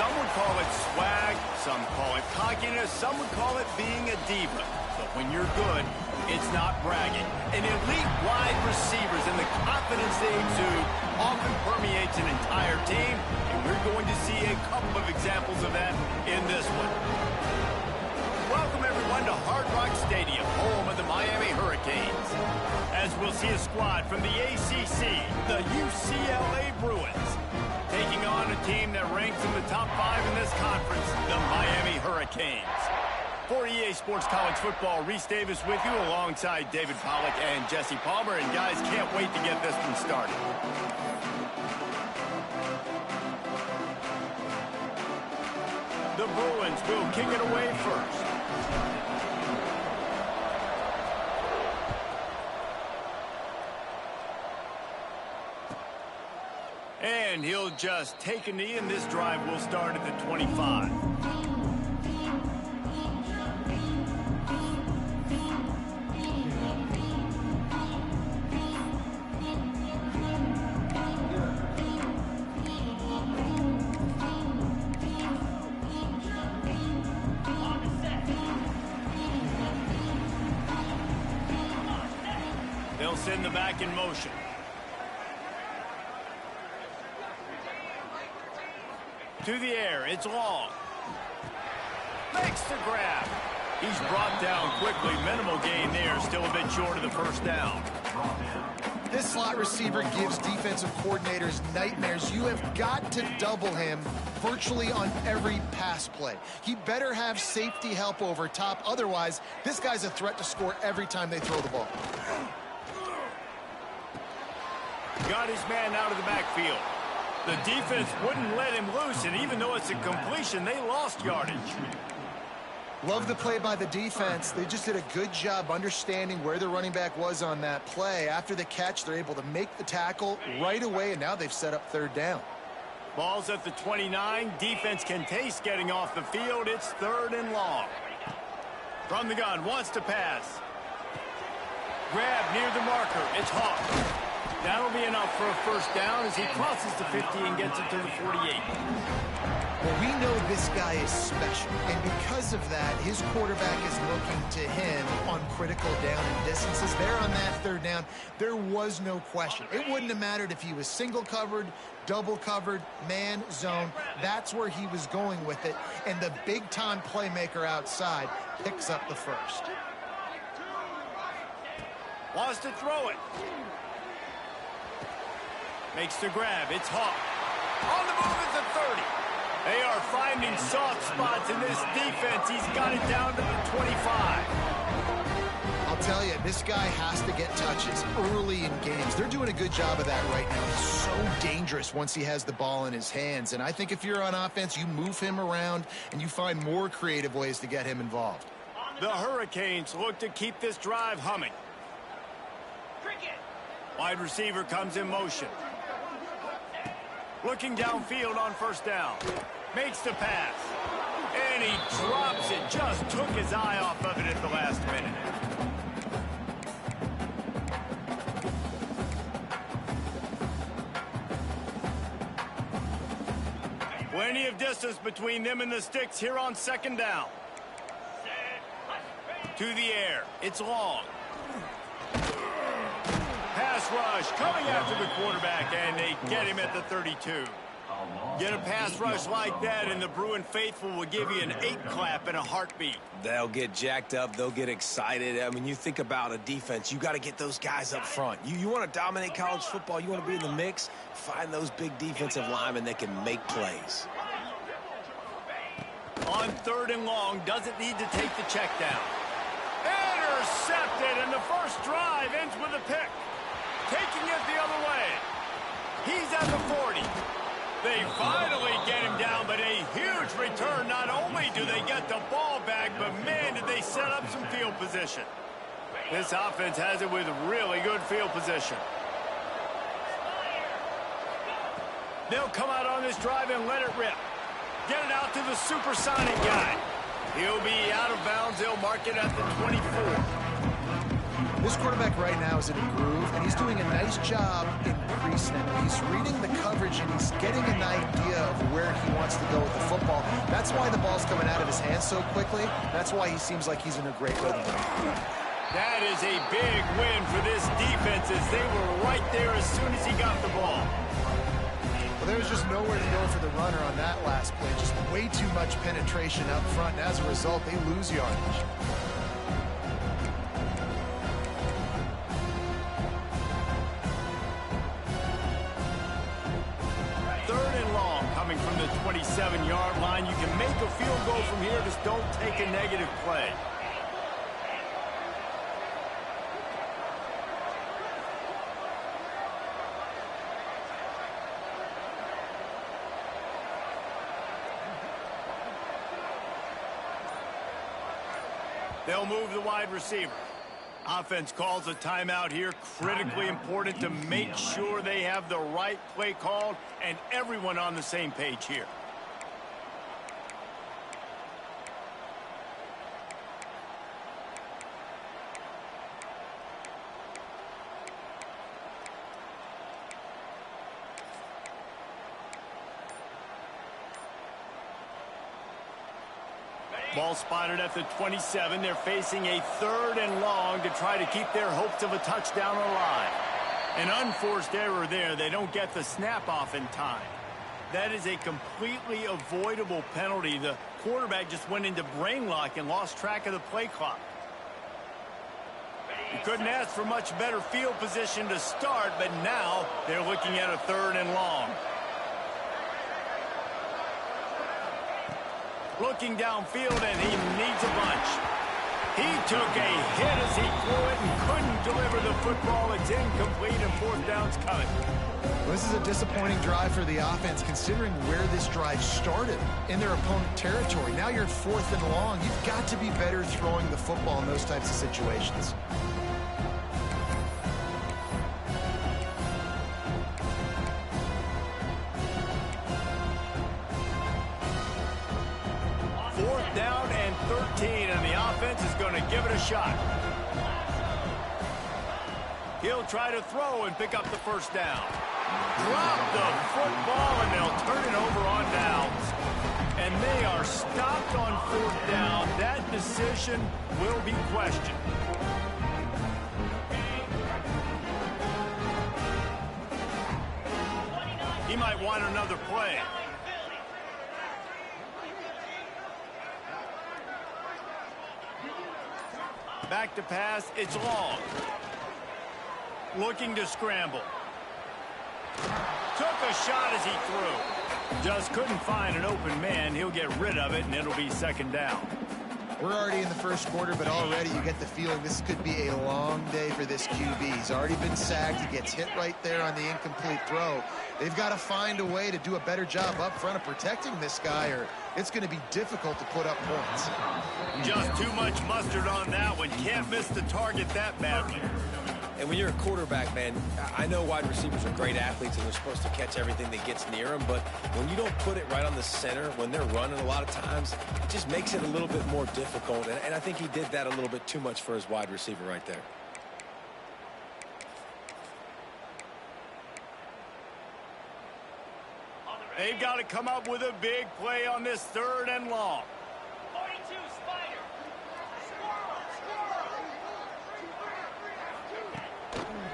Some would call it swag, some call it cockiness, some would call it being a diva. But when you're good, it's not bragging. An elite wide receivers and the confidence they exude often permeates an entire team, and we're going to see a couple of examples of that in this one. Welcome, everyone, to Hard Rock Stadium, home of the Miami Hurricanes. As we'll see a squad from the ACC, the UCLA Bruins, taking on a team that ranks in the top 5 in this conference, the Miami Hurricanes. For EA Sports College Football, Reese Davis with you alongside David Pollack and Jesse Palmer. And guys, can't wait to get this one started. The Bruins will kick it away first. And he'll just take a knee, and this drive will start at the 25. They'll send the back in motion. To the air, it's long. Makes the grab. He's brought down quickly. Minimal gain there, still a bit short of the first down. This slot receiver gives defensive coordinators nightmares. You have got to double him virtually on every pass play. He better have safety help over top. Otherwise, this guy's a threat to score every time they throw the ball. Got his man out of the backfield. The defense wouldn't let him loose, and even though it's a completion, they lost yardage. Love the play by the defense. They just did a good job understanding where the running back was on that play. After the catch, they're able to make the tackle right away, and now they've set up third down. Ball's at the 29. Defense can taste getting off the field. It's third and long. From the gun, wants to pass. Grab near the marker. It's Hawk. That'll be enough for a first down as he crosses the 50 and gets it to the 48. Well, we know this guy is special, and because of that, his quarterback is looking to him on critical down and distances. There on that third down, there was no question. It wouldn't have mattered if he was single covered, double covered, man, zone. That's where he was going with it, and the big-time playmaker outside picks up the first. Wants to throw it. Makes the grab. It's Hawk. On the move at the 30. They are finding soft spots in this defense. He's got it down to the 25. I'll tell you, this guy has to get touches early in games. They're doing a good job of that right now. He's so dangerous once he has the ball in his hands. And I think if you're on offense, you move him around and you find more creative ways to get him involved. The Hurricanes look to keep this drive humming. Wide receiver comes in motion. Looking downfield on first down. Makes the pass. And he drops it. Just took his eye off of it at the last minute. Plenty of distance between them and the sticks here on second down. To the air. It's long. Pass rush coming after the quarterback, and they get him at the 32. Get a pass rush like that, and the Bruin faithful will give you an 8 clap and a heartbeat. They'll get jacked up. They'll get excited. I mean, you think about a defense, you got to get those guys up front. You want to dominate college football, you want to be in the mix, find those big defensive linemen that can make plays. On third and long, doesn't need to take the check down. Intercepted, and the first drive ends with a pick. Taking it the other way. He's at the 40. They finally get him down, but a huge return. Not only do they get the ball back, but man, did they set up some field position. This offense has it with really good field position. They'll come out on this drive and let it rip. Get it out to the supersonic guy. He'll be out of bounds. They'll mark it at the 24. This quarterback right now is in a groove, and he's doing a nice job in pre-snap. He's reading the coverage, and he's getting an idea of where he wants to go with the football. That's why the ball's coming out of his hands so quickly. That's why he seems like he's in a great rhythm. That is a big win for this defense, as they were right there as soon as he got the ball. Well, there was just nowhere to go for the runner on that last play. Just way too much penetration up front, and as a result, they lose yardage. Third and long, coming from the 27-yard line. You can make a field goal from here, just don't take a negative play. They'll move the wide receiver. Offense calls a timeout here. Critically important to make sure they have the right play called and everyone on the same page here. Ball spotted at the 27. They're facing a third and long to try to keep their hopes of a touchdown alive. An unforced error there. They don't get the snap off in time. That is a completely avoidable penalty. The quarterback just went into brain lock and lost track of the play clock. You couldn't ask for much better field position to start, but now they're looking at a third and long. Looking downfield, and he needs a bunch. He took a hit as he threw it and couldn't deliver the football. It's incomplete, and fourth down's coming. This is a disappointing drive for the offense, considering where this drive started, in their opponent territory. Now you're at fourth and long. You've got to be better throwing the football in those types of situations. Fourth down and 13, and the offense is going to give it a shot. He'll try to throw and pick up the first down. Drop the football, and they'll turn it over on downs. And they are stopped on fourth down. That decision will be questioned. He might want another play. Back to pass, it's long. Looking to scramble. Took a shot as he threw. Just couldn't find an open man. He'll get rid of it, and it'll be second down. We're already in the first quarter, but already you get the feeling this could be a long day for this QB. He's already been sacked. He gets hit right there on the incomplete throw. They've got to find a way to do a better job up front of protecting this guy, or it's going to be difficult to put up points. Just too much mustard on that one. Can't miss the target that badly. And when you're a quarterback, man, I know wide receivers are great athletes and they're supposed to catch everything that gets near them, but when you don't put it right on the center, when they're running a lot of times, it just makes it a little bit more difficult. And I think he did that a little bit too much for his wide receiver right there. They've got to come up with a big play on this third and long. 42, Spider.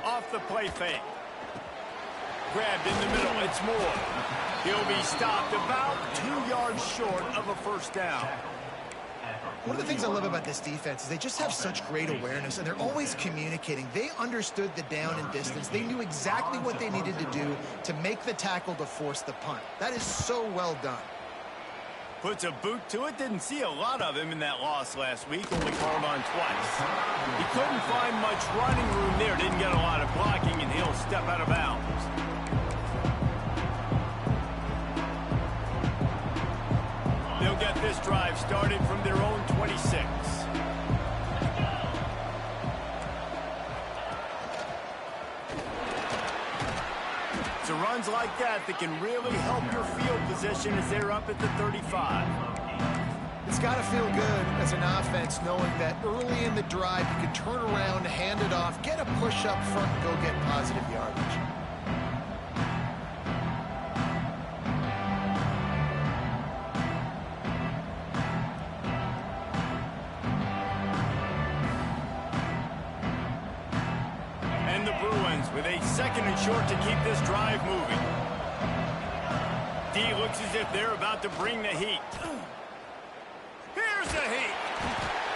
Off the play fake. Grabbed in the middle. It's Moore. He'll be stopped about 2 yards short of a first down. One of the things I love about this defense is they just have such great awareness, and they're always communicating. They understood the down and distance. They knew exactly what they needed to do to make the tackle to force the punt. That is so well done. Puts a boot to it. Didn't see a lot of him in that loss last week. Only called on twice. He couldn't find much running room there. Didn't get a lot of blocking, and he'll step out of bounds. They'll get this drive started from their own 26. It's runs like that that can really help your field position as they're up at the 35. It's got to feel good, as an offense knowing that early in the drive you can turn around, hand it off, get a push up front, and go get positive yardage. And the Bruins with a 2nd and short to keep this drive moving. D looks as if they're about to bring the heat. Here's the heat.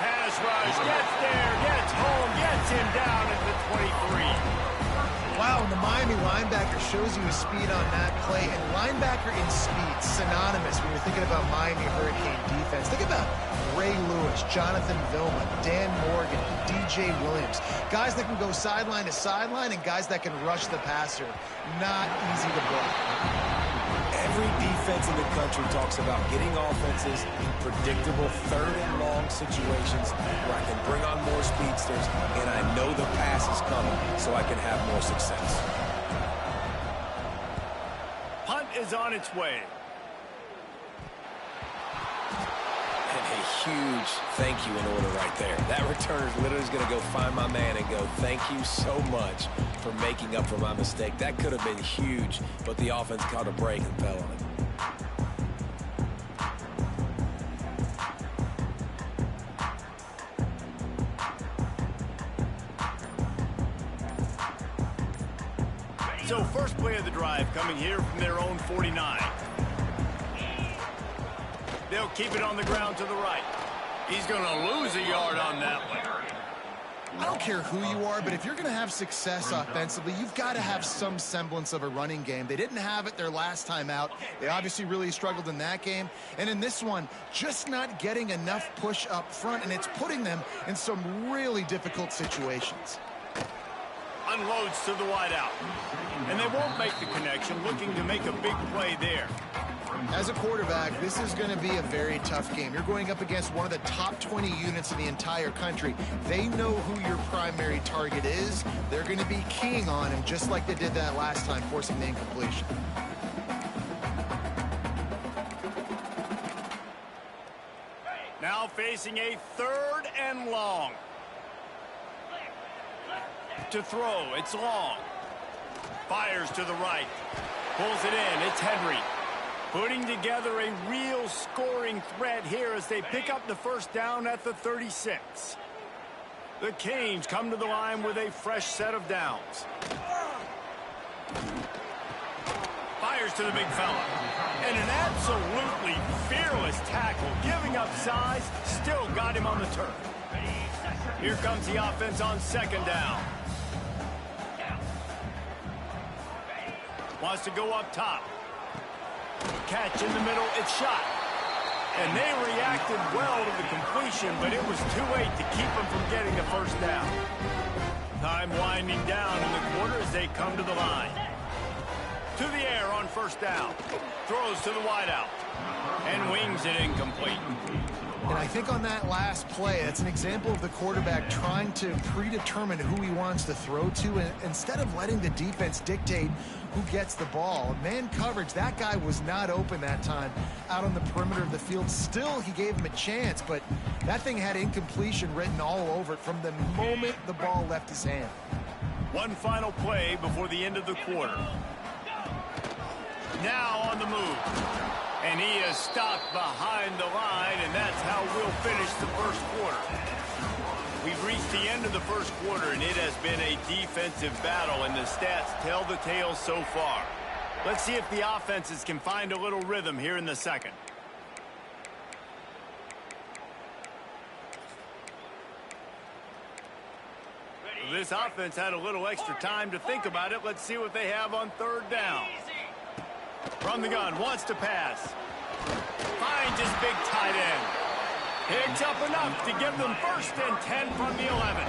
Pass rush, gets there, gets home, gets him down at the 23. Wow, and the Miami linebacker shows you his speed on that play. And linebacker in speed, synonymous when you're thinking about Miami Hurricane defense. Think about Ray Lewis, Jonathan Vilma, Dan Morgan, DJ Williams. Guys that can go sideline to sideline and guys that can rush the passer. Not easy to block. Every defense in the country talks about getting offenses in predictable 3rd and long situations where I can bring on more speedsters and I know the pass is coming so I can have more success. Punt is on its way. And a huge thank you in order right there. That returner is literally going to go find my man and go, thank you so much for making up for my mistake. That could have been huge, but the offense caught a break and fell on it. So first play of the drive coming here from their own 49. They'll keep it on the ground to the right. He's going to lose a yard on that one. I don't care who you are, but if you're going to have success offensively, you've got to have some semblance of a running game. They didn't have it their last time out. They obviously really struggled in that game. And in this one, just not getting enough push up front, and it's putting them in some really difficult situations. Unloads to the wideout. And they won't make the connection, looking to make a big play there. As a quarterback, this is going to be a very tough game. You're going up against one of the top 20 units in the entire country. They know who your primary target is. They're going to be keying on him, just like they did that last time, forcing the incompletion. Now facing a 3rd and long. To throw, it's long. Fires to the right. Pulls it in, it's Henry. Putting together a real scoring threat here as they pick up the first down at the 36. The Canes come to the line with a fresh set of downs. Fires to the big fella. And an absolutely fearless tackle, giving up size, still got him on the turf. Here comes the offense on 2nd down. Wants to go up top. Catch in the middle, it's shot. And they reacted well to the completion, but it was too late to keep them from getting the first down. Time winding down in the quarter as they come to the line. To the air on 1st down. Throws to the wideout. And wings it incomplete. And I think on that last play, that's an example of the quarterback trying to predetermine who he wants to throw to, and instead of letting the defense dictate who gets the ball. Man coverage, that guy was not open that time out on the perimeter of the field. Still, he gave him a chance, but that thing had incompletion written all over it from the moment the ball left his hand. One final play before the end of the quarter. Now on the move. And he is stopped behind the line, and that's how we'll finish the first quarter. We've reached the end of the first quarter, and it has been a defensive battle, and the stats tell the tale so far. Let's see if the offenses can find a little rhythm here in the second. This offense had a little extra time to think about it. Let's see what they have on 3rd down. From the gun, wants to pass. Finds his big tight end. Picks up enough to give them 1st and 10 from the 11.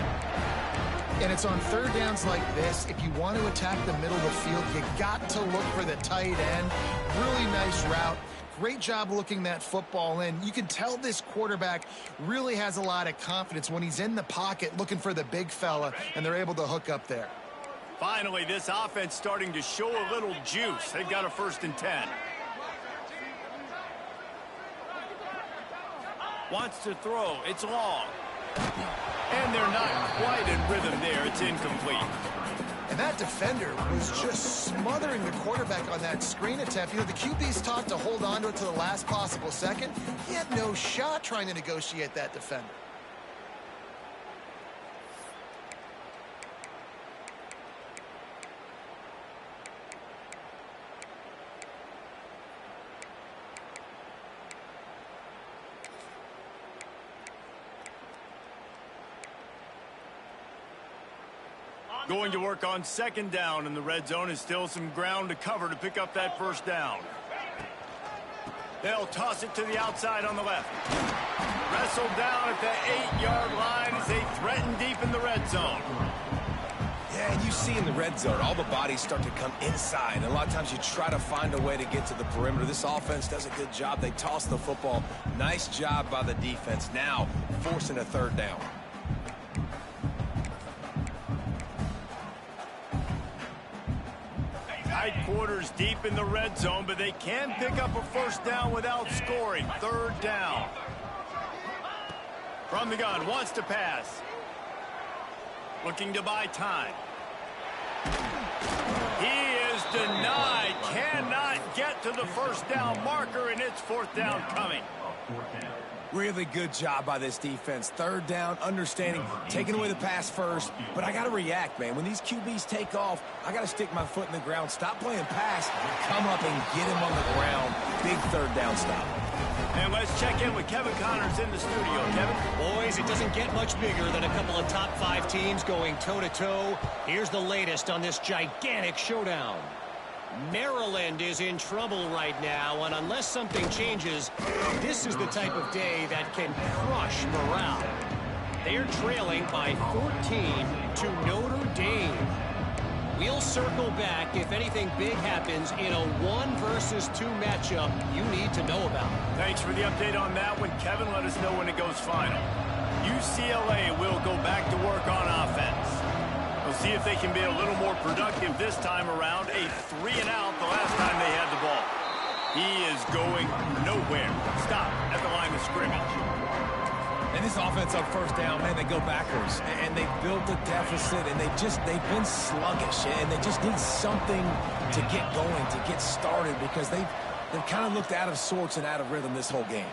And it's on 3rd downs like this. If you want to attack the middle of the field, you got to look for the tight end. Really nice route. Great job looking that football in. You can tell this quarterback really has a lot of confidence when he's in the pocket looking for the big fella, and they're able to hook up there. Finally, this offense starting to show a little juice. They've got a 1st and 10. Wants to throw. It's long. And they're not quite in rhythm there. It's incomplete. And that defender was just smothering the quarterback on that screen attempt. You know, the QB's taught to hold on to it to the last possible second. He had no shot trying to negotiate that defender. Going to work on second down in the red zone. Is still some ground to cover to pick up that first down. They'll toss it to the outside on the left. Wrestled down at the 8-yard line as they threaten deep in the red zone. Yeah, and you see in the red zone, all the bodies start to come inside. And a lot of times you try to find a way to get to the perimeter. This offense does a good job. They toss the football. Nice job by the defense. Now forcing a third down. Tight quarters deep in the red zone, but they can pick up a first down without scoring. Third down. From the gun, wants to pass. Looking to buy time. He is denied. Cannot get to the first down marker, and it's fourth down coming. Really good job by this defense. Third down, understanding, taking away the pass first. But I got to react, man. When these QBs take off, I got to stick my foot in the ground. Stop playing pass. Come up and get him on the ground. Big third down stop. And let's check in with Kevin Connors in the studio. Kevin? Boys, it doesn't get much bigger than a couple of top 5 teams going toe-to-toe. Here's the latest on this gigantic showdown. Maryland is in trouble right now, and unless something changes, this is the type of day that can crush morale. They're trailing by 14 to Notre Dame. We'll circle back if anything big happens in a 1-versus-2 matchup you need to know about. Thanks for the update on that one, Kevin. Let us know when it goes final. UCLA will go back to work on offense. We'll see if they can be a little more productive this time around. A 3-and-out the last time they had the ball. He is going nowhere. Stop at the line of scrimmage. And this offense on first down, man, they go backwards. And they built a deficit, and they've been sluggish. And they just need something to get going, to get started, because they've kind of looked out of sorts and out of rhythm this whole game.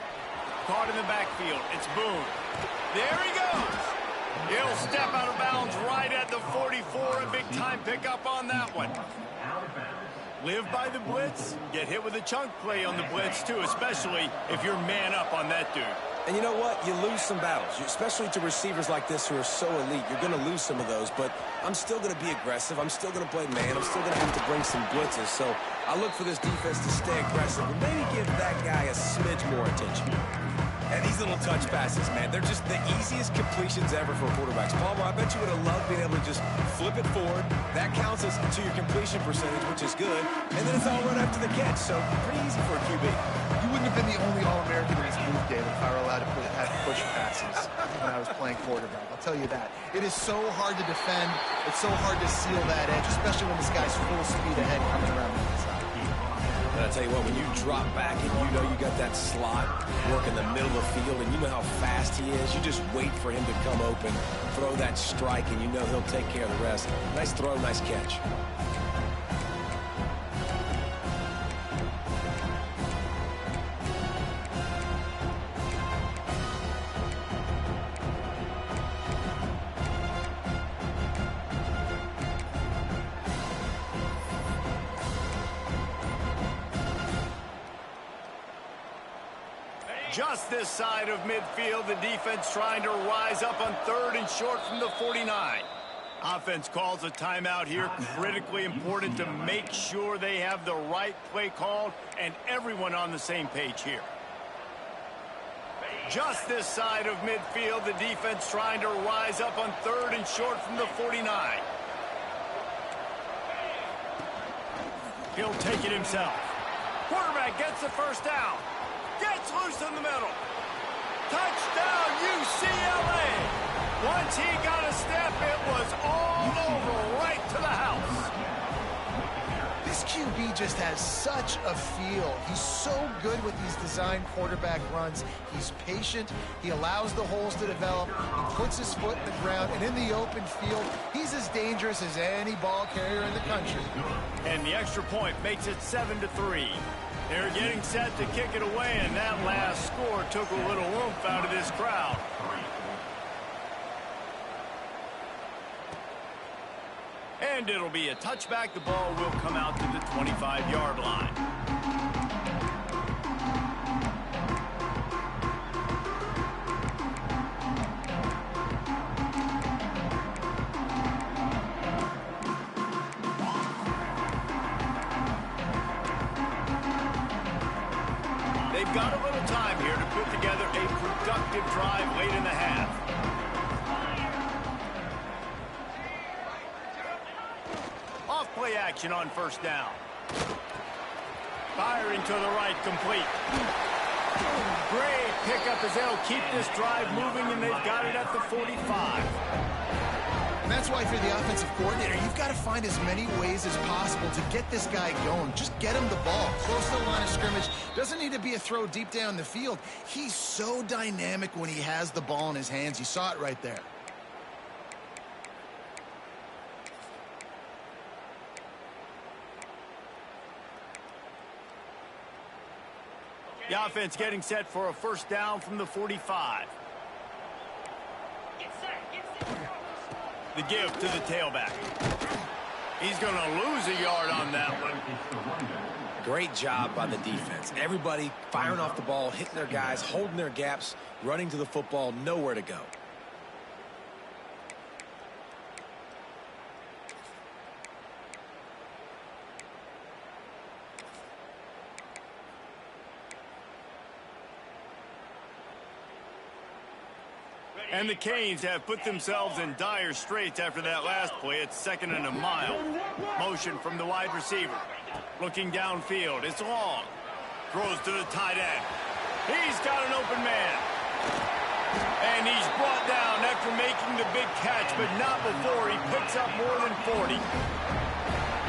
Caught in the backfield. It's Boone. There he goes. He'll step out of bounds right at the 44. A big-time pickup on that one. Live by the blitz. Get hit with a chunk play on the blitz, too, especially if you're man up on that dude. And you know what? You lose some battles, especially to receivers like this who are so elite. You're going to lose some of those, but I'm still going to be aggressive. I'm still going to play man. I'm still going to have to bring some blitzes. So I look for this defense to stay aggressive and maybe give that guy a smidge more attention. And these little touch passes, man, they're just the easiest completions ever for quarterbacks. Palmer, I bet you would have loved being able to just flip it forward. That counts as to your completion percentage, which is good. And then it's all run after the catch, so pretty easy for a QB. You wouldn't have been the only All-American in this move, David, if I were allowed to have push passes when I was playing quarterback. I'll tell you that. It is so hard to defend. It's so hard to seal that edge, especially when this guy's full speed ahead coming around the inside. And I tell you what, when you drop back and you know you got that slot work in the middle of the field and you know how fast he is, you just wait for him to come open, throw that strike, and you know he'll take care of the rest. Nice throw, nice catch. Just this side of midfield, the defense trying to rise up on 3rd and short from the 49. Offense calls a timeout here. Critically important to make sure they have the right play called and everyone on the same page here. Just this side of midfield, the defense trying to rise up on 3rd and short from the 49. He'll take it himself. Quarterback gets the first down. Gets loose in the middle. Touchdown, UCLA. Once he got a step, it was all over right to the house. This This QB just has such a feel. He's so good with these design quarterback runs. He's patient. He allows the holes to develop. He puts his foot in the ground, and in the open field, he's as dangerous as any ball carrier in the country. And the extra point makes it 7-3. They're getting set to kick it away, and that last score took a little oomph out of this crowd. And it'll be a touchback. The ball will come out to the 25-yard line. They've got a little time here to put together a productive drive late in the half. Play action on first down. Firing to the right, complete. Great pickup as they'll keep this drive moving, and they've got it at the 45. And that's why, for the offensive coordinator, you've got to find as many ways as possible to get this guy going. Just get him the ball close to the line of scrimmage. Doesn't need to be a throw deep down the field. He's so dynamic when he has the ball in his hands. You saw it right there. The offense getting set for a first down from the 45. The give to the tailback. He's going to lose a yard on that one. Great job by the defense. Everybody firing off the ball, hitting their guys, holding their gaps, running to the football, nowhere to go. And the Canes have put themselves in dire straits after that last play. It's 2nd and a mile. Motion from the wide receiver. Looking downfield. It's long. Throws to the tight end. He's got an open man. And he's brought down after making the big catch, but not before he picks up more than 40.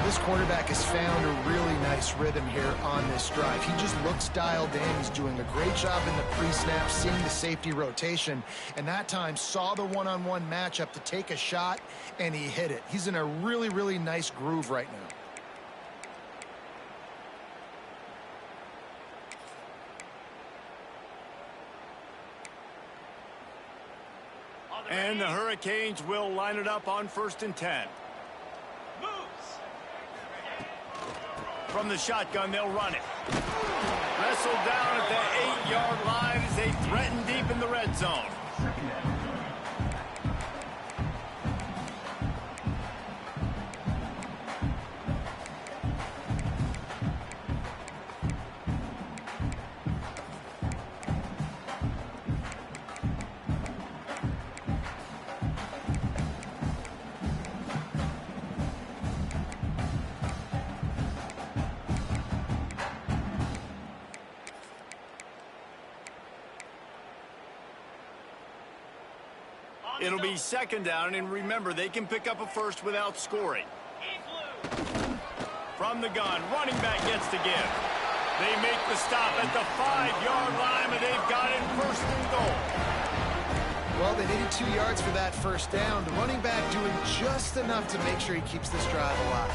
This quarterback has found a really nice rhythm here on this drive. He just looks dialed in. He's doing a great job in the pre-snap, seeing the safety rotation, and that time saw the one-on-one matchup to take a shot, and he hit it. He's in a really, really nice groove right now. And the Hurricanes will line it up on 1st and 10. From the shotgun, they'll run it. Wrestled down at the 8-yard line as they threaten deep in the red zone. It'll be 2nd down, and remember, they can pick up a first without scoring. From the gun, running back gets to give. They make the stop at the 5-yard line, but they've got it 1st and goal. Well, they needed 2 yards for that first down. The running back doing just enough to make sure he keeps this drive alive.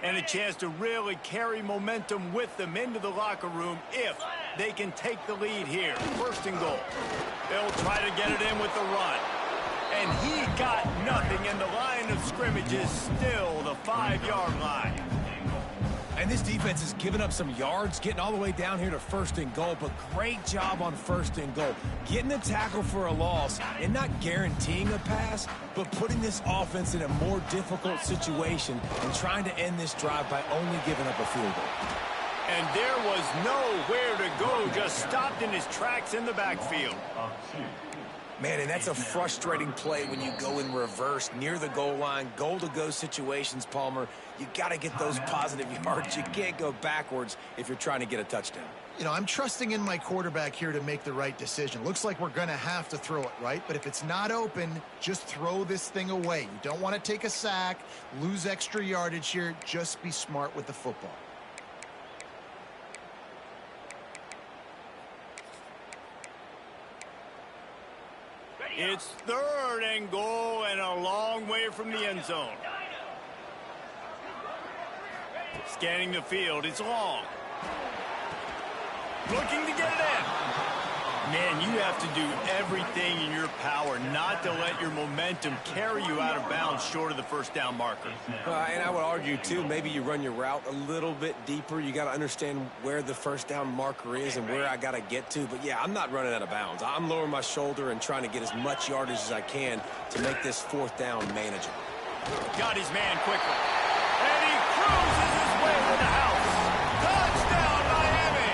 And a chance to really carry momentum with them into the locker room if they can take the lead here. 1st and goal. They'll try to get it in with the run. And he got nothing, and the line of scrimmage is still the 5-yard line. And this defense has given up some yards, getting all the way down here to 1st and goal, but great job on 1st and goal. Getting the tackle for a loss and not guaranteeing a pass, but putting this offense in a more difficult situation and trying to end this drive by only giving up a field goal. And there was nowhere to go, just stopped in his tracks in the backfield. Man, and that's a frustrating play when you go in reverse near the goal line, goal-to-go situations, Palmer. You got to get those positive yards. You can't go backwards if you're trying to get a touchdown. You know, I'm trusting in my quarterback here to make the right decision. Looks like we're going to have to throw it, right? But if it's not open, just throw this thing away. You don't want to take a sack, lose extra yardage here. Just be smart with the football. It's 3rd and goal and a long way from the end zone. Scanning the field, it's long. Looking to get it in. Man, you have to do everything in your power not to let your momentum carry you out of bounds short of the first down marker. And I would argue, too, maybe you run your route a little bit deeper. You got to understand where the first down marker is and where I got to get to. But, yeah, I'm not running out of bounds. I'm lowering my shoulder and trying to get as much yardage as I can to make this 4th down manageable. Got his man quickly. And he cruises his way to the house. Touchdown, Miami!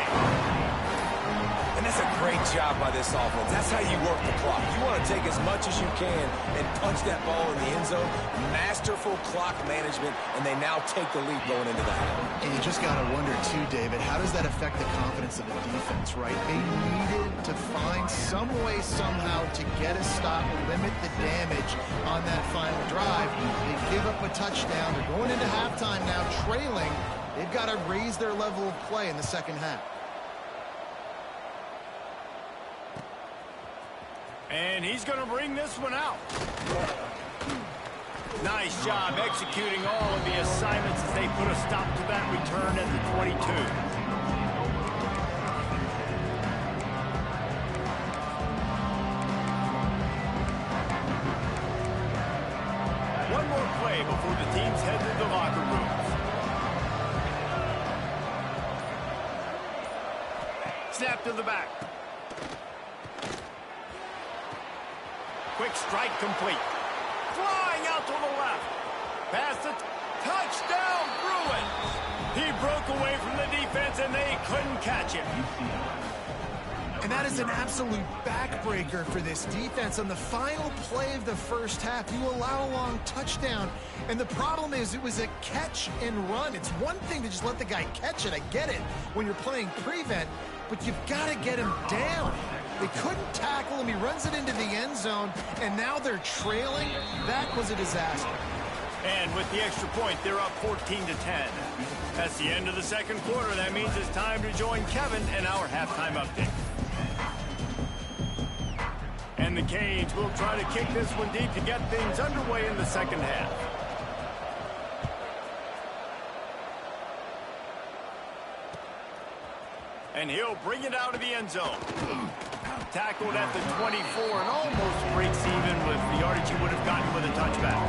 And that's a great job by this offense. That's how you work the clock. You want to take as much as you can and punch that ball in the end zone. Masterful clock management, and they now take the lead going into the half. And you just got to wonder, too, David, how does that affect the confidence of the defense, right? They needed to find some way, somehow, to get a stop, limit the damage on that final drive. They give up a touchdown. They're going into halftime now, trailing. They've got to raise their level of play in the second half. And he's going to bring this one out. Nice job executing all of the assignments as they put a stop to that return at the 22. One more play before the teams head to the locker rooms. Snap to the back. Quick strike complete. Flying out to the left. Pass it. Touchdown, Bruins. He broke away from the defense, and they couldn't catch him. And that is an absolute backbreaker for this defense. On the final play of the first half, you allow a long touchdown. And the problem is it was a catch and run. It's one thing to just let the guy catch it. I get it when you're playing prevent, but you've got to get him down. They couldn't tackle him. He runs it into the end zone, and now they're trailing. That was a disaster. And with the extra point, they're up 14-10. That's the end of the second quarter. That means it's time to join Kevin in our halftime update. And the Canes will try to kick this one deep to get things underway in the second half. And he'll bring it out of the end zone. Tackled at the 24 and almost breaks even with the yardage he would have gotten with a touchback.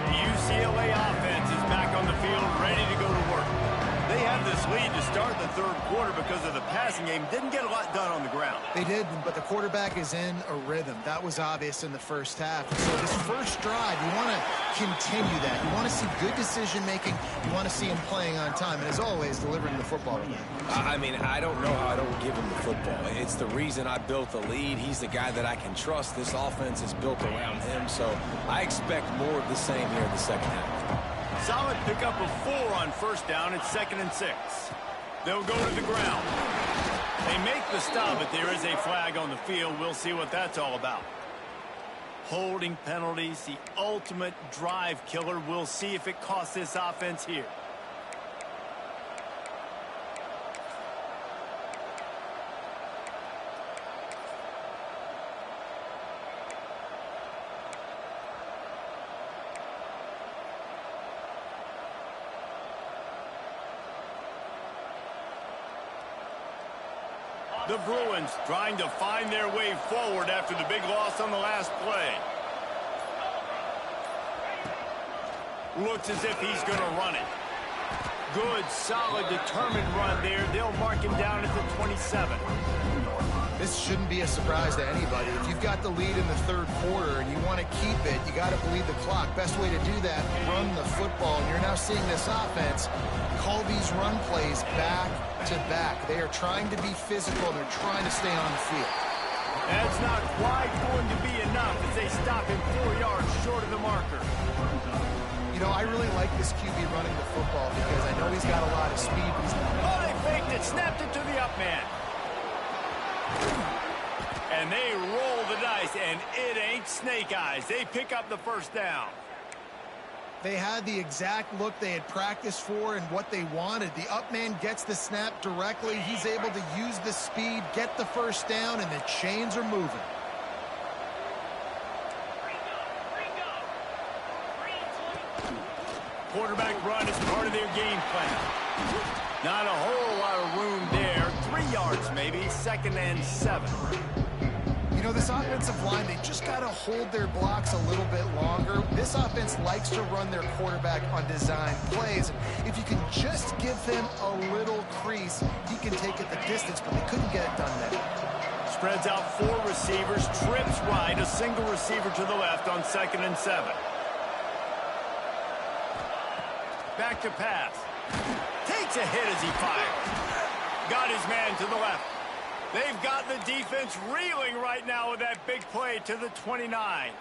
The UCLA offense is back on the field, ready to go to work. They had this lead to start the third quarter because of the passing game. Didn't get a lot done on the ground. They did, but the quarterback is in a rhythm. That was obvious in the first half. So this first drive, you want to continue that. You want to see good decision-making. You want to see him playing on time. And as always, delivering the football to them. I mean, I don't know how I don't give him the football. It's the reason I built the lead. He's the guy that I can trust. This offense is built around him. So I expect more of the same here in the second half. Solid pickup of 4 on first down. It's 2nd and 6. They'll go to the ground. They make the stop, but there is a flag on the field. We'll see what that's all about. Holding penalties, the ultimate drive killer. We'll see if it costs this offense here. The Bruins trying to find their way forward after the big loss on the last play. Looks as if he's going to run it. Good, solid, determined run there. They'll mark him down at the 27. This shouldn't be a surprise to anybody. If you've got the lead in the third quarter and you want to keep it, you got to bleed the clock. Best way to do that, run the football. And you're now seeing this offense call these run plays back to back. They are trying to be physical, and they're trying to stay on the field. That's not quite going to be enough as they stop him 4 yards short of the marker. You know, I really like this QB running the football because I know he's got a lot of speed. But he's oh, they faked it, snapped it to the up man. And they roll the dice, and it ain't snake eyes. They pick up the first down. They had the exact look they had practiced for and what they wanted. The up man gets the snap directly. He's able to use the speed, get the first down, and the chains are moving. Quarterback run is part of their game plan. Not a whole lot of room there. 3 yards maybe, 2nd and 7. You know, this offensive line, they just got to hold their blocks a little bit longer. This offense likes to run their quarterback on design plays. And if you can just give him a little crease, he can take it the distance, but they couldn't get it done there. Spreads out 4 receivers, trips right, a single receiver to the left on 2nd and 7. Back to pass. Takes a hit as he fires. Got his man to the left. They've got the defense reeling right now with that big play to the 29.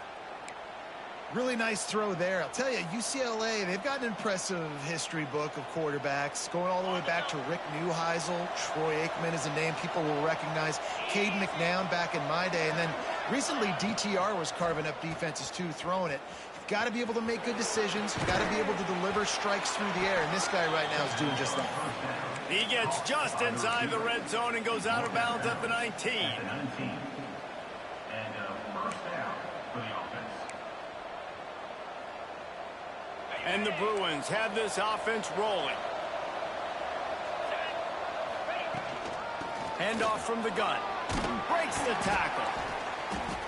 Really nice throw there. I'll tell you, UCLA, they've got an impressive history book of quarterbacks, going all the way back to Rick Neuheisel. Troy Aikman is a name people will recognize. Cade McNown back in my day. And then recently, DTR was carving up defenses, too, throwing it. You've got to be able to make good decisions. You've got to be able to deliver strikes through the air. And this guy right now is doing just that. He gets just inside the red zone and goes out of bounds at the 19. And the Bruins have this offense rolling. Handoff from the gun. Breaks the tackle.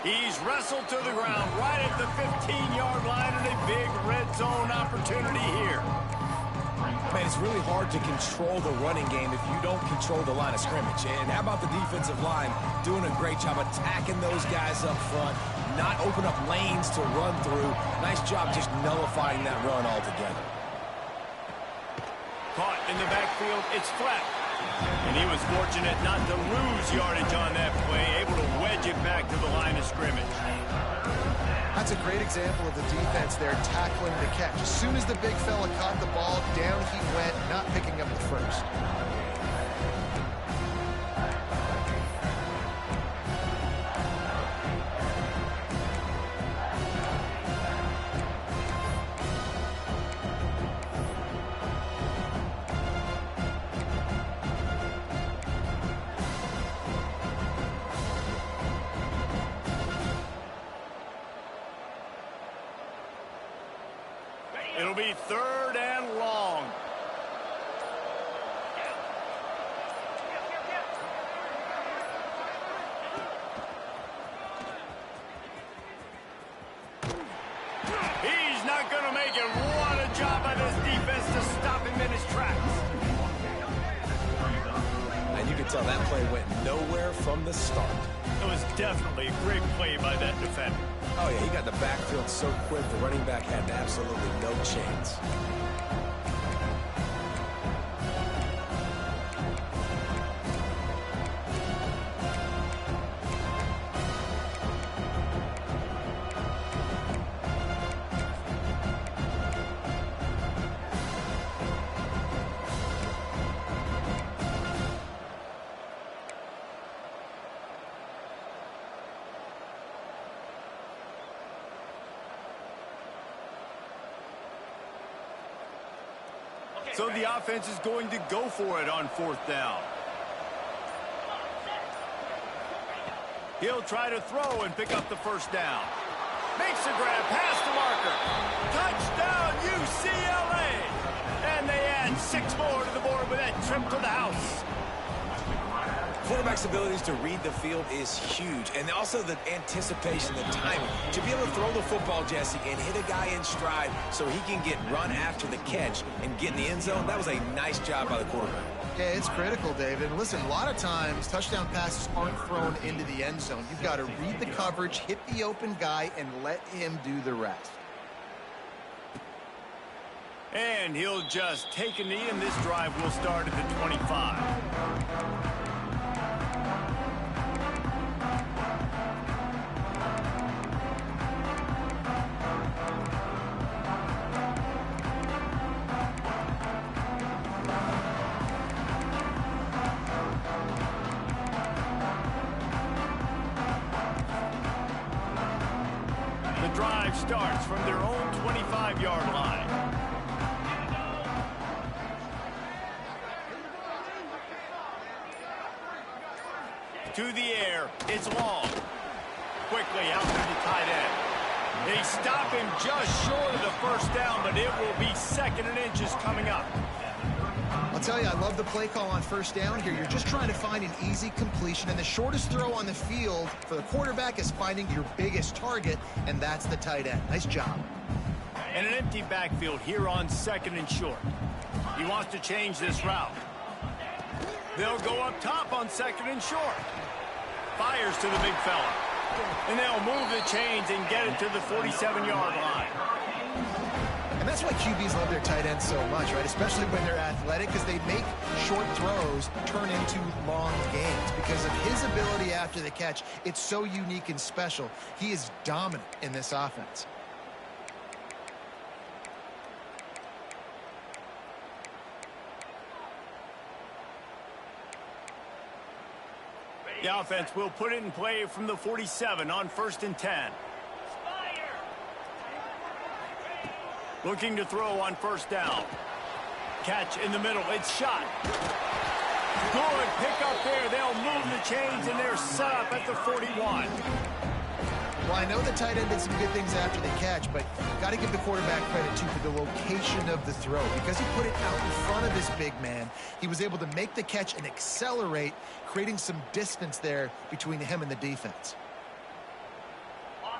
He's wrestled to the ground right at the 15-yard line, and a big red zone opportunity here. Man, it's really hard to control the running game if you don't control the line of scrimmage. And how about the defensive line doing a great job attacking those guys up front, not open up lanes to run through. Nice job just nullifying that run altogether. Caught in the backfield, it's flat. And he was fortunate not to lose yardage on that play, able to wedge it back to the line of scrimmage. That's a great example of the defense there tackling the catch. As soon as the big fella caught the ball, down he went, not picking up the first. It'll be 3rd and long. He's not going to make it. What a job by this defense to stop him in his tracks. And you can tell that play went nowhere from the start. It was definitely a great play by that defender. Oh, yeah, he got the backfield so quick, the running back had absolutely no chance. So the offense is going to go for it on 4th down. He'll try to throw and pick up the first down. Makes the grab past the marker. Touchdown, UCLA! And they add 6 more to the board with that trip to the house. Quarterback's abilities to read the field is huge, and also the anticipation, the timing. To be able to throw the football, Jesse, and hit a guy in stride so he can get run after the catch and get in the end zone, that was a nice job by the quarterback. Yeah, it's critical, David. Listen, a lot of times touchdown passes aren't thrown into the end zone. You've got to read the coverage, hit the open guy, and let him do the rest. And he'll just take a knee, and this drive will start at the 25. The drive starts from their own 25-yard line. To the air, it's long. Quickly out to the tight end. They stop him just short of the first down, but it will be 2nd and inches coming up. I'll tell you, I love the play call on first down here. You're just trying to find an easy completion, and the shortest throw on the field for the quarterback is finding your biggest target, and that's the tight end. Nice job. And an empty backfield here on 2nd and short. He wants to change this route. They'll go up top on 2nd and short. Fires to the big fella. And they'll move the chains and get it to the 47-yard line. And that's why QBs love their tight ends so much, right? Especially when they're athletic, because they make short throws turn into long gains. Because of his ability after the catch, it's so unique and special. He is dominant in this offense. The offense will put it in play from the 47 on 1st and 10. Looking to throw on 1st down. Catch in the middle. It's shot. Good pick up there. They'll move the chains, and they're set up at the 41. Well, I know the tight end did some good things after the catch, but got to give the quarterback credit, too, for the location of the throw. Because he put it out in front of his big man, he was able to make the catch and accelerate, creating some distance there between him and the defense.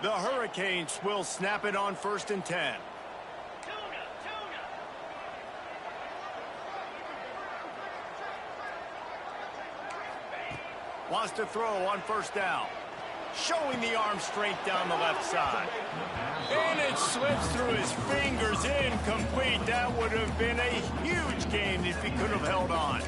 The Hurricanes will snap it on 1st and 10. Wants to throw on 1st down. Showing the arm strength down the left side. And it slips through his fingers, incomplete. That would have been a huge gain if he could have held on.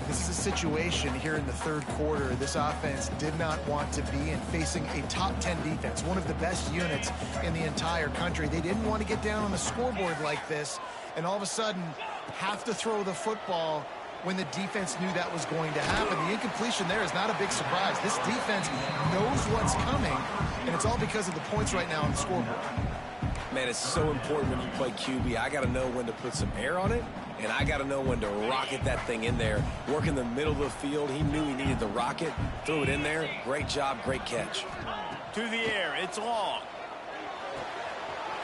This is a situation here in the 3rd quarter this offense did not want to be in, facing a top 10 defense, one of the best units in the entire country. They didn't want to get down on the scoreboard like this, and all of a sudden have to throw the football when the defense knew that was going to happen. The incompletion there is not a big surprise. This defense knows what's coming, and it's all because of the points right now on the scoreboard. Man, it's so important when you play QB. I got to know when to put some air on it, and I got to know when to rocket that thing in there. Work in the middle of the field. He knew he needed the rocket. Threw it in there. Great job, great catch. To the air, it's long.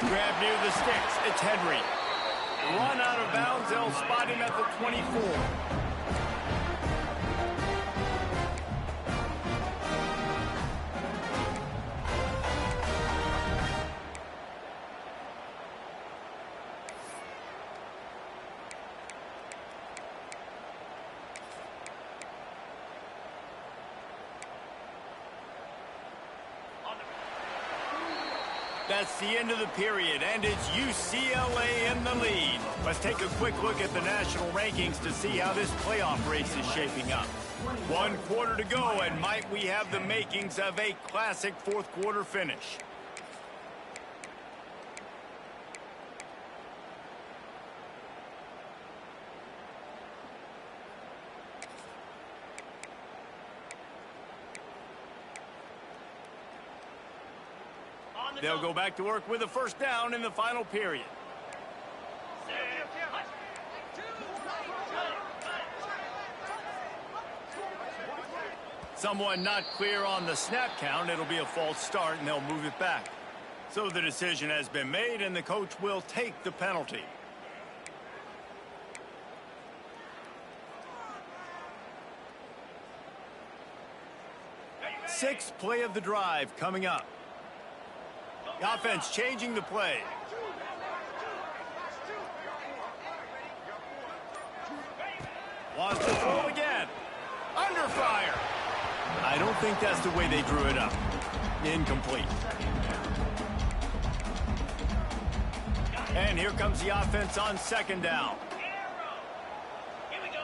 Grab near the sticks, it's Henry. Run out of bounds, they'll spot him at the 24. That's the end of the period, and it's UCLA in the lead. Let's take a quick look at the national rankings to see how this playoff race is shaping up. 1 quarter to go, and might we have the makings of a classic 4th quarter finish. They'll go back to work with a 1st down in the final period. Someone not clear on the snap count. It'll be a false start, and they'll move it back. So the decision has been made, and the coach will take the penalty. sixth play of the drive coming up. The offense changing the play. Wants to throw again. Under fire. I don't think that's the way they drew it up. Incomplete. And here comes the offense on second down. Here we go.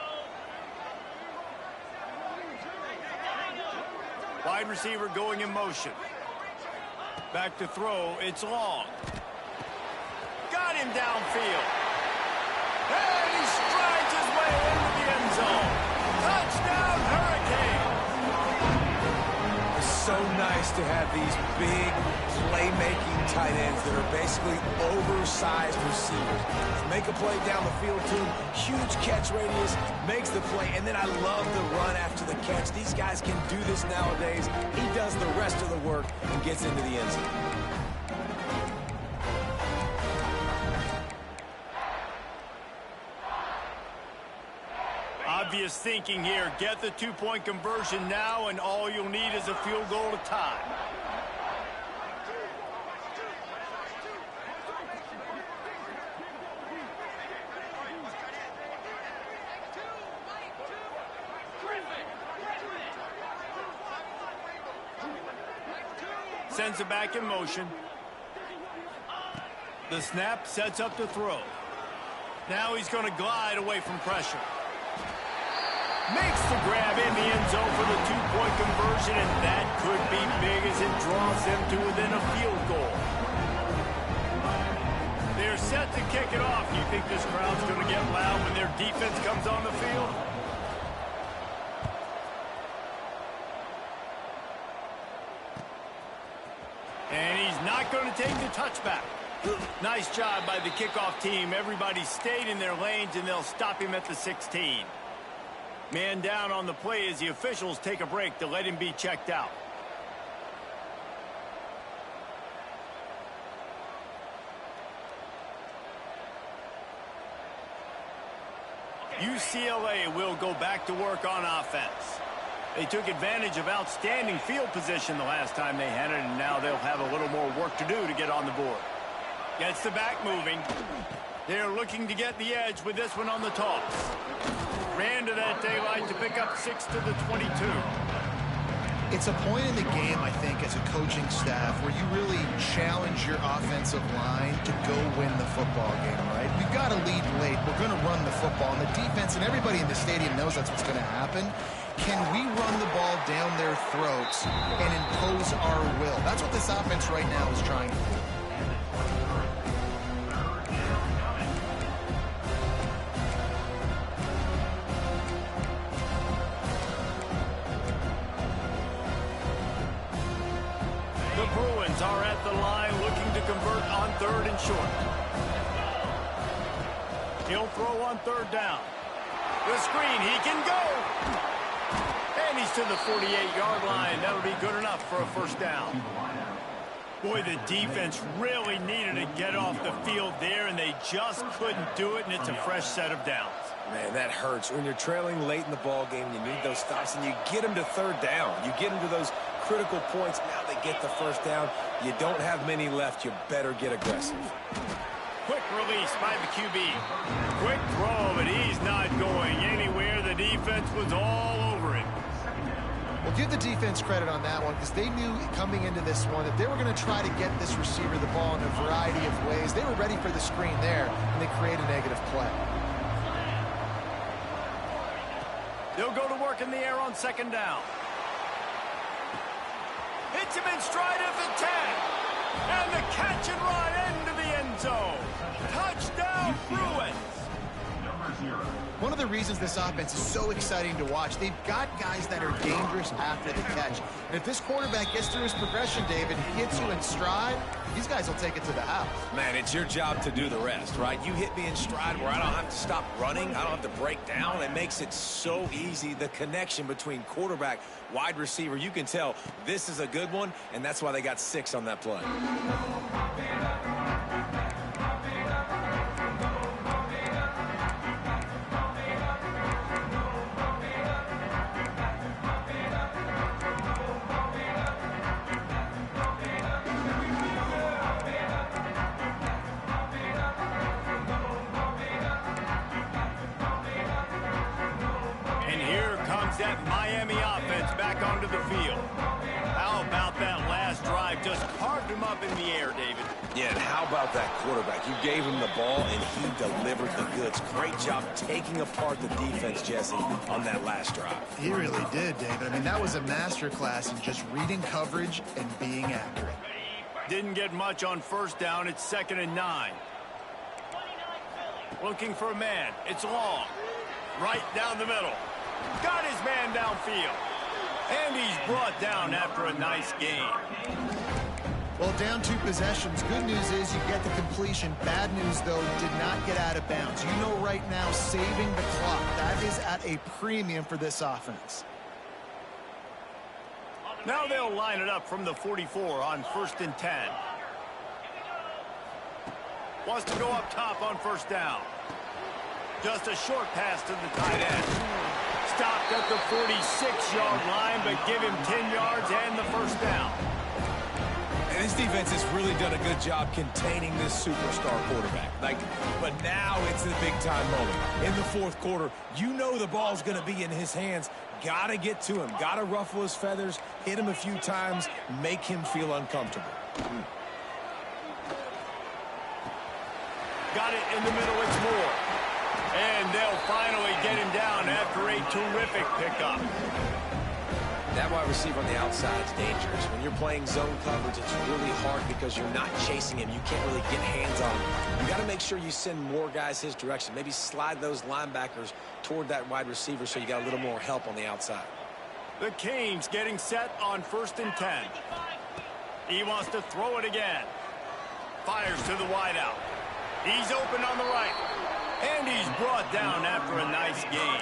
Wide receiver going in motion. Back to throw. It's long. Got him downfield. And he strides his way into the end zone. Touchdown, Hurricane. It's so nice to have these big playmaking tight ends that are basically oversized receivers. Make a play down the field to him, huge catch radius, makes the play, and then I love the run after the catch. These guys can do this nowadays. He does the rest of the work and gets into the end zone. Obvious thinking here. Get the two-point conversion now, and all you'll need is a field goal to tie. Sends it back in motion. The snap sets up the throw. Now he's going to glide away from pressure. Makes the grab in the end zone for the two-point conversion, and that could be big as it draws them to within a field goal. They're set to kick it off. You think this crowd's going to get loud when their defense comes on the field? And he's not going to take the touchback. Nice job by the kickoff team. Everybody stayed in their lanes, and they'll stop him at the 16. Man down on the play as the officials take a break to let him be checked out. UCLA will go back to work on offense. They took advantage of outstanding field position the last time they had it, and now they'll have a little more work to do to get on the board. Gets the back moving. They're looking to get the edge with this one on the toss. Ran to that daylight to pick up 6 to the 22. It's a point in the game, I think, as a coaching staff where you really challenge your offensive line to go win the football game, right? We've got to lead late. We're going to run the football. And the defense and everybody in the stadium knows that's what's going to happen. Can we run the ball down their throats and impose our will? That's what this offense right now is trying to do. The Bruins are at the line looking to convert on third and short. He'll throw on third down. The screen, he can go. And he's to the 48-yard line. That'll be good enough for a first down. Boy, the defense really needed to get off the field there, and they just couldn't do it, and it's a fresh set of downs. Man, that hurts. When you're trailing late in the ball game, you need those stops, and you get them to third down. You get them to those critical points. Now they get the first down. You don't have many left. You better get aggressive. Quick release by the QB. Quick throw, but he's not going anywhere. The defense was all over him. Well, give the defense credit on that one because they knew coming into this one that they were going to try to get this receiver the ball in a variety of ways. They were ready for the screen there, and they create a negative play. They'll go to work in the air on second down. Hits him in stride at the 10. And the catch and run into the end zone. Touchdown, Bruins. One of the reasons this offense is so exciting to watch, they've got guys that are dangerous after the catch. And if this quarterback gets through his progression, David, hits you in stride, these guys will take it to the house. Man, it's your job to do the rest, right? You hit me in stride where I don't have to stop running. I don't have to break down. It makes it so easy. The connection between quarterback, wide receiver, you can tell this is a good one, and that's why they got 6 on that play. brings that Miami offense back onto the field. How about that last drive? Just carved him up in the air, David. Yeah, and how about that quarterback? You gave him the ball, and he delivered the goods. Great job taking apart the defense, Jesse, on that last drive. He really did, David. I mean, that was a masterclass in just reading coverage and being accurate. Didn't get much on first down. It's 2nd and 9. Looking for a man. It's long. Right down the middle. Got his man downfield. And he's brought down after a nice gain. Well, down 2 possessions. Good news is you get the completion. Bad news, though, did not get out of bounds. You know right now, saving the clock. That is at a premium for this offense. Now they'll line it up from the 44 on 1st and 10. Wants to go up top on first down. Just a short pass to the tight end. Stopped at the 46-yard line, but give him 10 yards and the first down. And this defense has really done a good job containing this superstar quarterback. But now it's the big-time moment. In the 4th quarter, you know the ball's going to be in his hands. Got to get to him. Got to ruffle his feathers, hit him a few times, make him feel uncomfortable. Got it in the middle. It's Moore. And they'll finally get him down after a terrific pickup. That wide receiver on the outside is dangerous. When you're playing zone coverage, it's really hard because you're not chasing him. You can't really get hands on him. You got to make sure you send more guys his direction. Maybe slide those linebackers toward that wide receiver so you got a little more help on the outside. The Canes getting set on 1st and 10. He wants to throw it again. Fires to the wideout. He's open on the right. And he's brought down after a nice gain.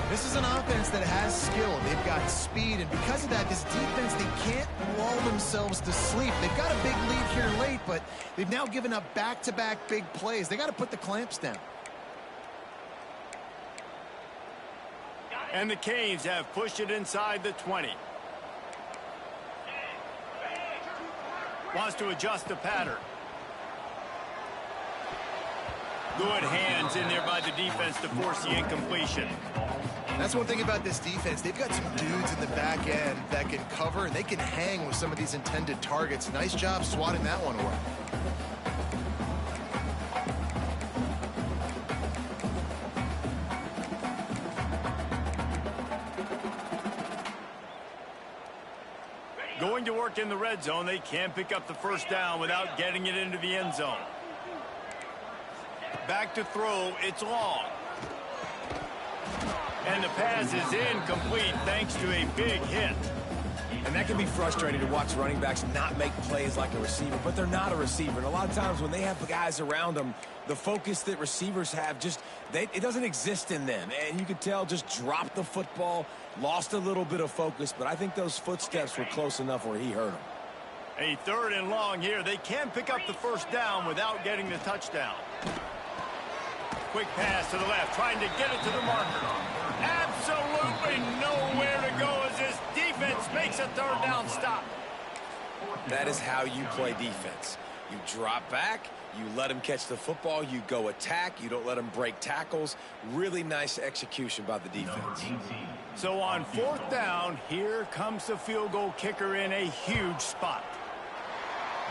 This is an offense that has skill. They've got speed, and because of that, this defense, they can't lull themselves to sleep. They've got a big lead here late, but they've now given up back-to-back big plays. They got to put the clamps down. And the Canes have pushed it inside the 20. Wants to adjust the pattern. Good hands in there by the defense to force the incompletion. That's one thing about this defense. They've got some dudes in the back end that can cover, and they can hang with some of these intended targets. Nice job swatting that one away. Going to work in the red zone. They can't pick up the first down without getting it into the end zone. Back to throw. It's long. And the pass is incomplete thanks to a big hit. And that can be frustrating to watch running backs not make plays like a receiver, but they're not a receiver. And a lot of times when they have guys around them, the focus that receivers have it doesn't exist in them. And you could tell just dropped the football, lost a little bit of focus, but I think those footsteps were close enough where he hurt him. A 3rd and long here. They can pick up the first down without getting the touchdown. Quick pass to the left, trying to get it to the marker. Absolutely nowhere to go as this defense makes a 3rd down stop. That is how you play defense. You drop back, you let him catch the football, you go attack, you don't let him break tackles. Really nice execution by the defense. So on 4th down, here comes the field goal kicker in a huge spot.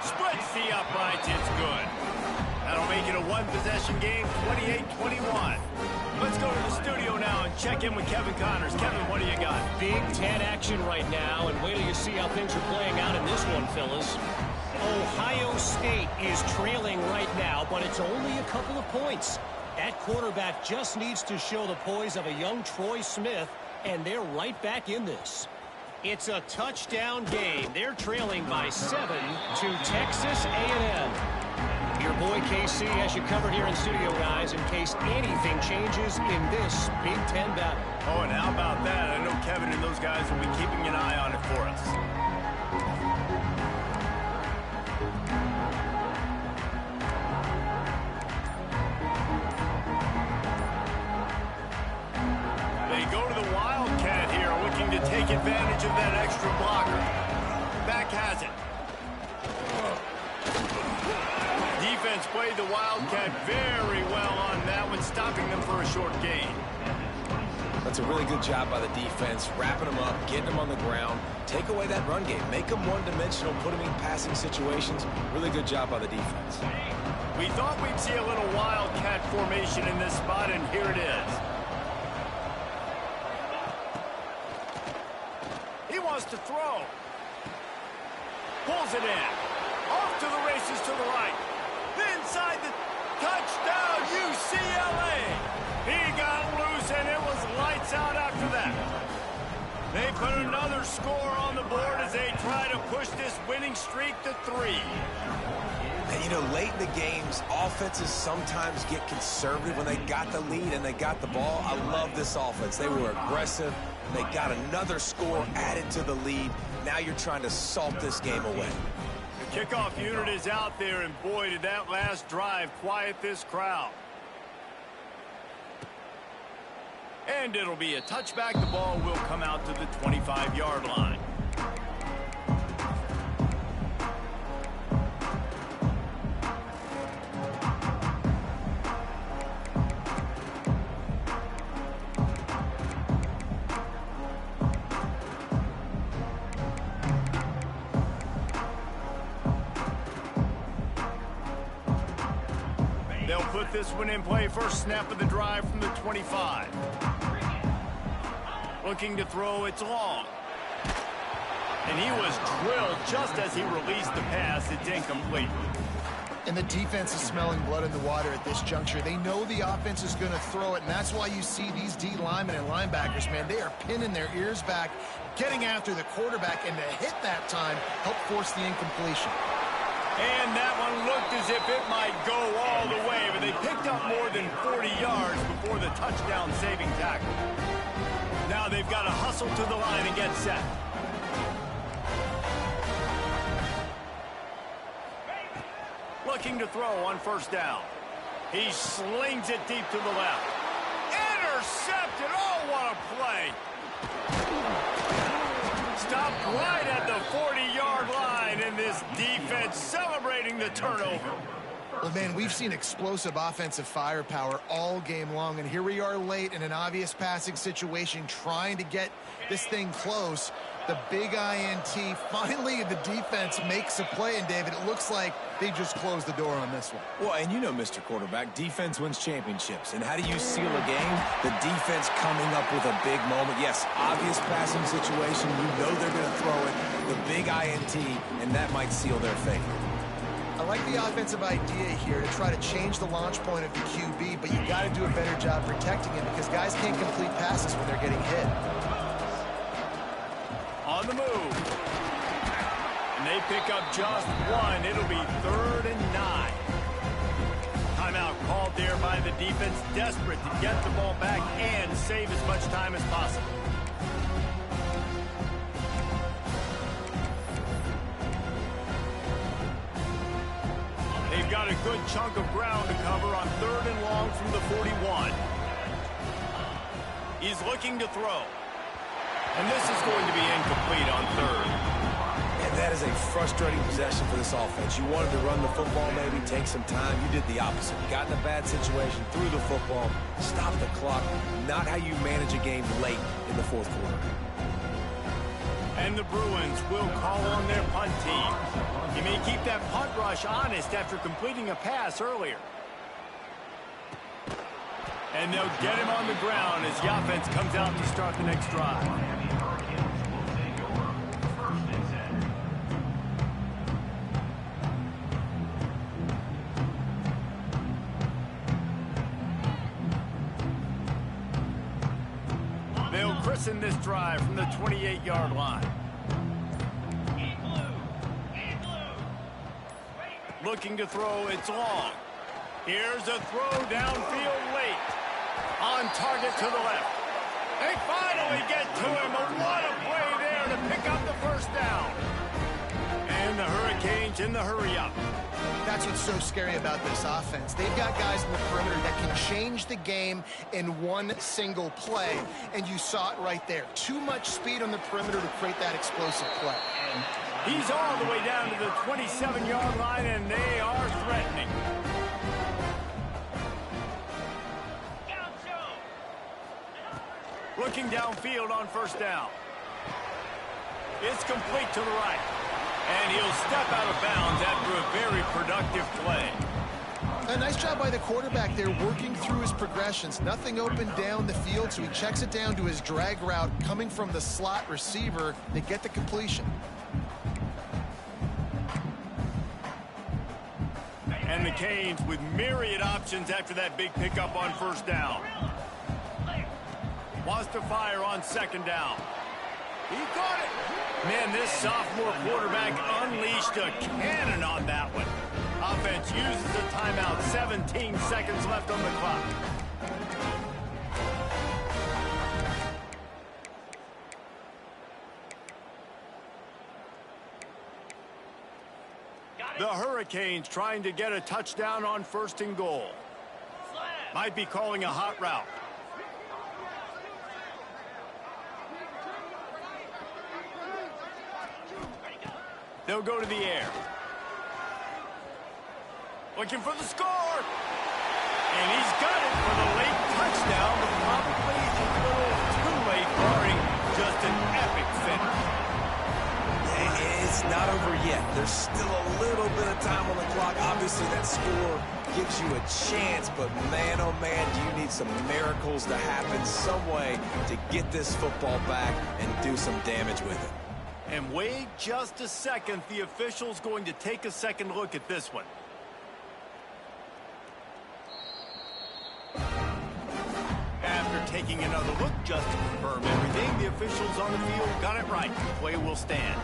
Splits the uprights, it's good. That'll make it a 1-possession game, 28-21. Let's go to the studio now and check in with Kevin Connors. Kevin, what do you got? Big Ten action right now, and wait till you see how things are playing out in this one, fellas. Ohio State is trailing right now, but it's only a couple of points. That quarterback just needs to show the poise of a young Troy Smith, and they're right back in this. It's a touchdown game. They're trailing by 7 to Texas A&M. Your boy KC has you covered here in studio, guys, in case anything changes in this Big Ten battle. Oh, and how about that? I know Kevin and those guys will be keeping an eye on it for us. They go to the Wildcat here, looking to take advantage of that extra blocker. Back has it. Defense played the Wildcat very well on that one, stopping them for a short gain. That's a really good job by the defense, wrapping them up, getting them on the ground. Take away that run game. Make them one-dimensional, put them in passing situations. Really good job by the defense. We thought we'd see a little wildcat formation in this spot, and here it is. He wants to throw. Pulls it in. Off to the races to the right. Inside the touchdown, UCLA. He got loose, and it was lights out after that. They put another score on the board as they try to push this winning streak to 3. And, you know, late in the games, offenses sometimes get conservative when they got the lead and they got the ball. I love this offense. They were aggressive. They got another score added to the lead. Now you're trying to salt this game away. The kickoff unit is out there, and boy, did that last drive quiet this crowd. And it'll be a touchback. The ball will come out to the 25-yard line. They'll put this one in play. First snap of the drive from the 25. Looking to throw, it's long. And he was drilled just as he released the pass. It's incomplete. And the defense is smelling blood in the water at this juncture. They know the offense is going to throw it, and that's why you see these D linemen and linebackers, man, they are pinning their ears back, getting after the quarterback, and to hit that time, help force the incompletion. And that one looked as if it might go all the way, but they picked up more than 40 yards before the touchdown-saving tackle. Now they've got to hustle to the line and get set. Looking to throw on first down. He slings it deep to the left. Intercepted. Oh, what a play. Stopped right at the 40-yard line, and this defense celebrating the turnover. Well, man, we've seen explosive offensive firepower all game long, and here we are late in an obvious passing situation trying to get this thing close. The big INT, finally the defense makes a play, and David, it looks like they just closed the door on this one. Well, and you know, Mr. Quarterback, defense wins championships. And how do you seal a game? The defense coming up with a big moment. Yes, obvious passing situation. You know they're going to throw it. The big INT, and that might seal their fate. I like the offensive idea here to try to change the launch point of the QB, but you got to do a better job protecting him because guys can't complete passes when they're getting hit. On the move. And they pick up just one. It'll be 3rd and 9. Timeout called there by the defense, desperate to get the ball back and save as much time as possible. They've got a good chunk of ground to cover on 3rd and long from the 41. He's looking to throw. And this is going to be incomplete on 3rd. And that is a frustrating possession for this offense. You wanted to run the football, maybe take some time. You did the opposite. Got in a bad situation, threw the football, stopped the clock. Not how you manage a game late in the 4th quarter. And the Bruins will call on their punt team. He may keep that punt rush honest after completing a pass earlier. And they'll get him on the ground as the offense comes out to start the next drive. They'll christen this drive from the 28-yard line. Looking to throw, it's long. Here's a throw downfield late. On target to the left. They finally get to him. What a play there to pick up the first down. And the Hurricanes in the hurry-up. That's what's so scary about this offense. They've got guys in the perimeter that can change the game in one single play, and you saw it right there. Too much speed on the perimeter to create that explosive play. He's all the way down to the 27-yard line, and they are threatening. Looking downfield on first down. It's complete to the right. And he'll step out of bounds after a very productive play. A nice job by the quarterback there, working through his progressions. Nothing open down the field, so he checks it down to his drag route coming from the slot receiver to get the completion. And the Canes with myriad options after that big pickup on first down. Wants to fire on second down. He caught it. Man, this sophomore quarterback unleashed a cannon on that one. Offense uses a timeout. 17 seconds left on the clock. The Hurricanes trying to get a touchdown on first and goal. Might be calling a hot route. They'll go to the air. Looking for the score. And he's got it for the late touchdown, but probably a little too late, barring just an epic finish. It's not over yet. There's still a little bit of time on the clock. Obviously, that score gives you a chance, but man, oh man, do you need some miracles to happen some way to get this football back and do some damage with it. And wait just a second. The official's going to take a second look at this one. After taking another look just to confirm everything, the officials on the field got it right. Play will stand.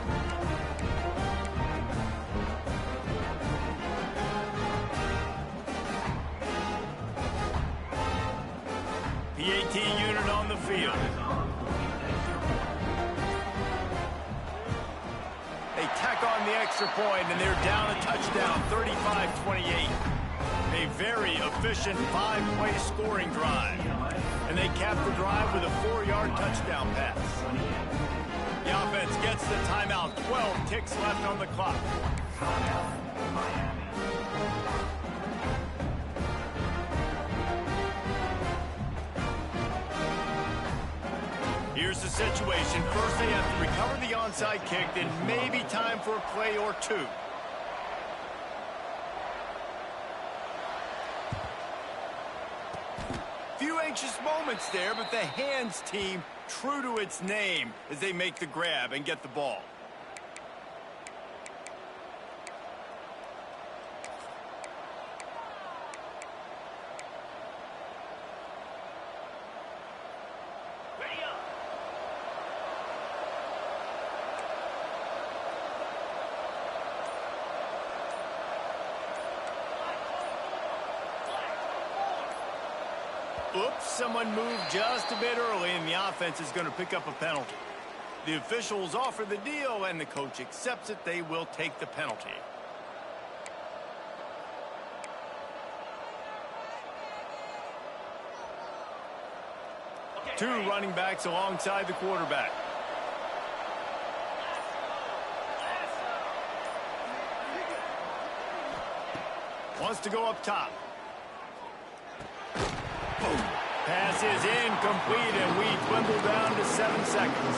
PAT unit on the field. They tack on the extra point, and they're down a touchdown, 35-28. A very efficient 5-play scoring drive. And they cap the drive with a 4-yard touchdown pass. The offense gets the timeout. 12 ticks left on the clock. Here's the situation. First, they have to recover the onside kick, then maybe time for a play or two. Few anxious moments there, but the hands team true to its name as they make the grab and get the ball. Oops, someone moved just a bit early, and the offense is going to pick up a penalty. The officials offer the deal, and the coach accepts it. They will take the penalty. Two running backs alongside the quarterback. Wants to go up top. Pass is incomplete, and we dwindle down to 7 seconds.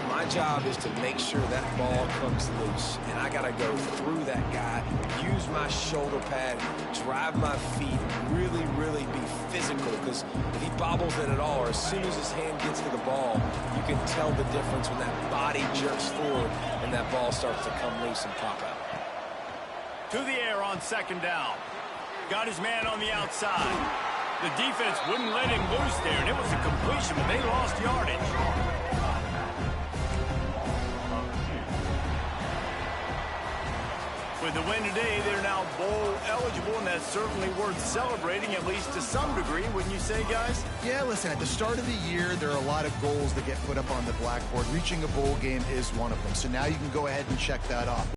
My job is to make sure that ball comes loose, and I got to go through that guy, use my shoulder pad, drive my feet, really, really be physical, because if he bobbles it at all, or as soon as his hand gets to the ball, you can tell the difference when that body jerks forward and that ball starts to come loose and pop out. To the air on second down. Got his man on the outside. The defense wouldn't let him loose there, and it was a completion, but they lost yardage. With the win today, they're now bowl eligible, and that's certainly worth celebrating, at least to some degree, wouldn't you say, guys? Yeah, listen, at the start of the year, there are a lot of goals that get put up on the blackboard. Reaching a bowl game is one of them. So now you can go ahead and check that off.